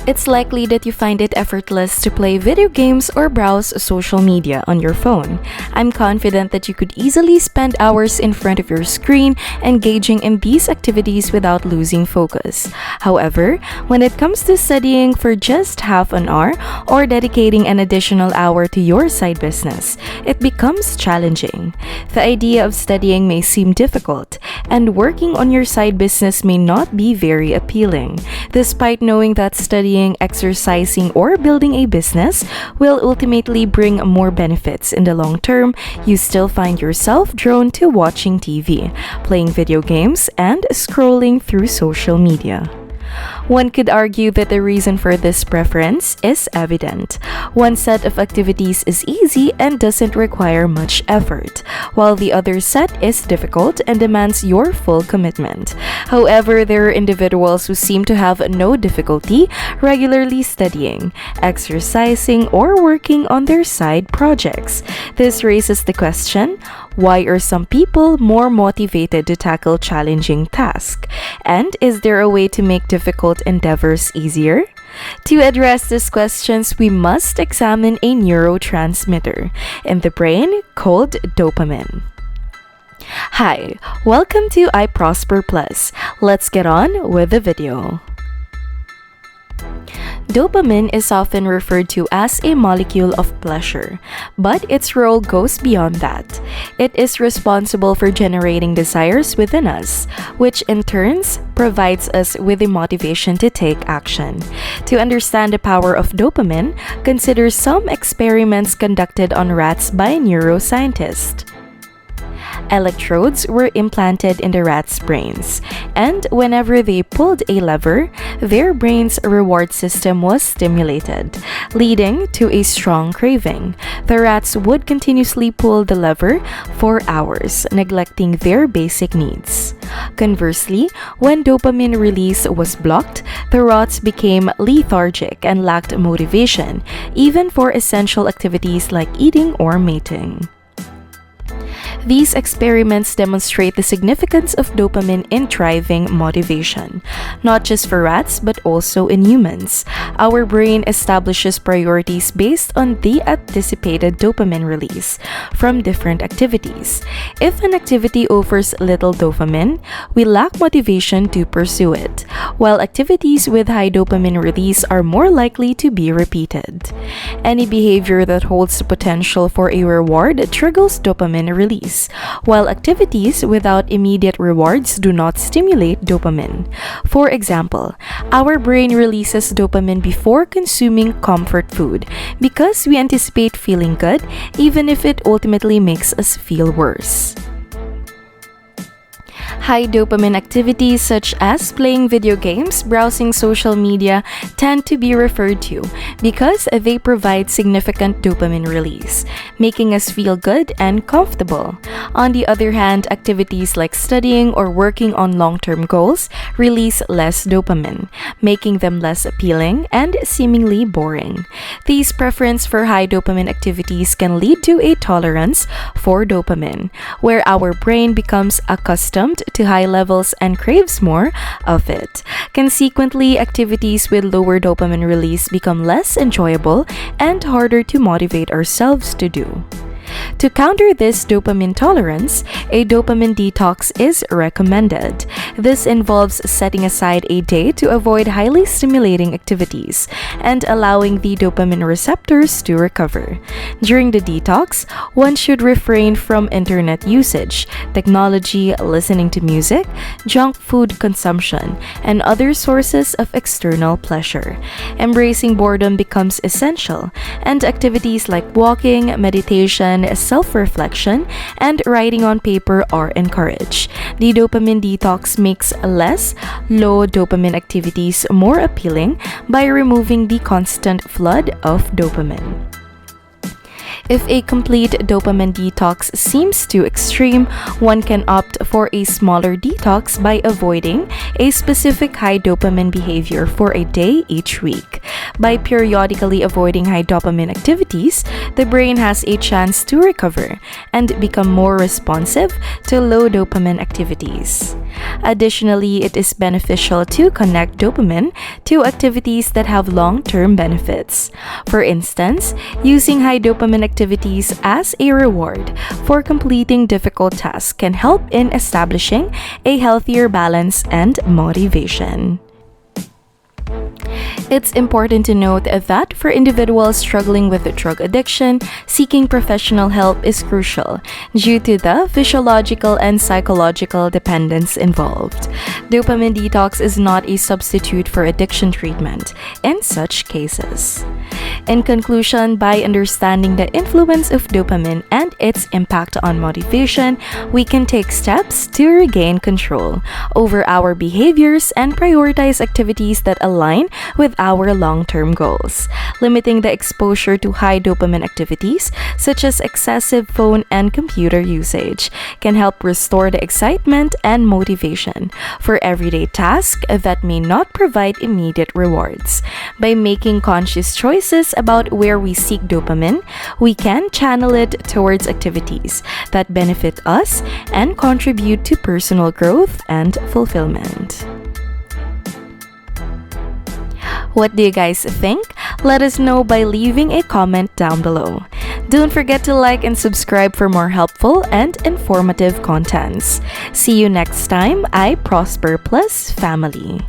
It's likely that you find it effortless to play video games or browse social media on your phone. I'm confident that you could easily spend hours in front of your screen engaging in these activities without losing focus. However, when it comes to studying for just half an hour or dedicating an additional hour to your side business, it becomes challenging. The idea of studying may seem difficult, and working on your side business may not be very appealing. Despite knowing that studying, exercising, or building a business will ultimately bring more benefits in the long term, you still find yourself drawn to watching TV, playing video games, and scrolling through social media. One could argue that the reason for this preference is evident. One set of activities is easy and doesn't require much effort, while the other set is difficult and demands your full commitment. However, there are individuals who seem to have no difficulty regularly studying, exercising, or working on their side projects. This raises the question, why are some people more motivated to tackle challenging tasks? And is there a way to make difficult endeavors easier? To address these questions, we must examine a neurotransmitter in the brain called dopamine. Hi, welcome to iProsper Plus. Let's get on with the video. Dopamine is often referred to as a molecule of pleasure, but its role goes beyond that. It is responsible for generating desires within us, which in turn provides us with the motivation to take action. To understand the power of dopamine, consider some experiments conducted on rats by neuroscientists. Electrodes were implanted in the rats' brains, and whenever they pulled a lever, their brain's reward system was stimulated, leading to a strong craving. The rats would continuously pull the lever for hours, neglecting their basic needs. Conversely, when dopamine release was blocked, the rats became lethargic and lacked motivation, even for essential activities like eating or mating. These experiments demonstrate the significance of dopamine in driving motivation, not just for rats but also in humans. Our brain establishes priorities based on the anticipated dopamine release from different activities. If an activity offers little dopamine, we lack motivation to pursue it, while activities with high dopamine release are more likely to be repeated. Any behavior that holds the potential for a reward triggers dopamine release, while activities without immediate rewards do not stimulate dopamine. For example, our brain releases dopamine before consuming comfort food because we anticipate feeling good, even if it ultimately makes us feel worse. High dopamine activities such as playing video games, browsing social media tend to be referred to because they provide significant dopamine release, making us feel good and comfortable. On the other hand, activities like studying or working on long-term goals release less dopamine, making them less appealing and seemingly boring. These preference for high dopamine activities can lead to a tolerance for dopamine, where our brain becomes accustomed to high levels and craves more of it. Consequently, activities with lower dopamine release become less enjoyable and harder to motivate ourselves to do. To counter this dopamine tolerance, a dopamine detox is recommended. This involves setting aside a day to avoid highly stimulating activities and allowing the dopamine receptors to recover. During the detox, one should refrain from internet usage, technology, listening to music, junk food consumption, and other sources of external pleasure. Embracing boredom becomes essential, and activities like walking, meditation, self-reflection, and writing on paper are encouraged. The dopamine detox makes less low dopamine activities more appealing by removing the constant flood of dopamine. If a complete dopamine detox seems too extreme, one can opt for a smaller detox by avoiding a specific high dopamine behavior for a day each week. By periodically avoiding high dopamine activities, the brain has a chance to recover and become more responsive to low dopamine activities. Additionally, it is beneficial to connect dopamine to activities that have long-term benefits. For instance, using high dopamine activities as a reward for completing difficult tasks can help in establishing a healthier balance and motivation. It's important to note that for individuals struggling with drug addiction, seeking professional help is crucial due to the physiological and psychological dependence involved. Dopamine detox is not a substitute for addiction treatment in such cases. In conclusion, by understanding the influence of dopamine and its impact on motivation, we can take steps to regain control over our behaviors and prioritize activities that align with our long-term goals. Limiting the exposure to high dopamine activities, such as excessive phone and computer usage, can help restore the excitement and motivation for everyday tasks that may not provide immediate rewards. By making conscious choices about where we seek dopamine, we can channel it towards activities that benefit us and contribute to personal growth and fulfillment. What do you guys think? Let us know by leaving a comment down below. Don't forget to like and subscribe for more helpful and informative contents. See you next time. I Prosper Plus Family.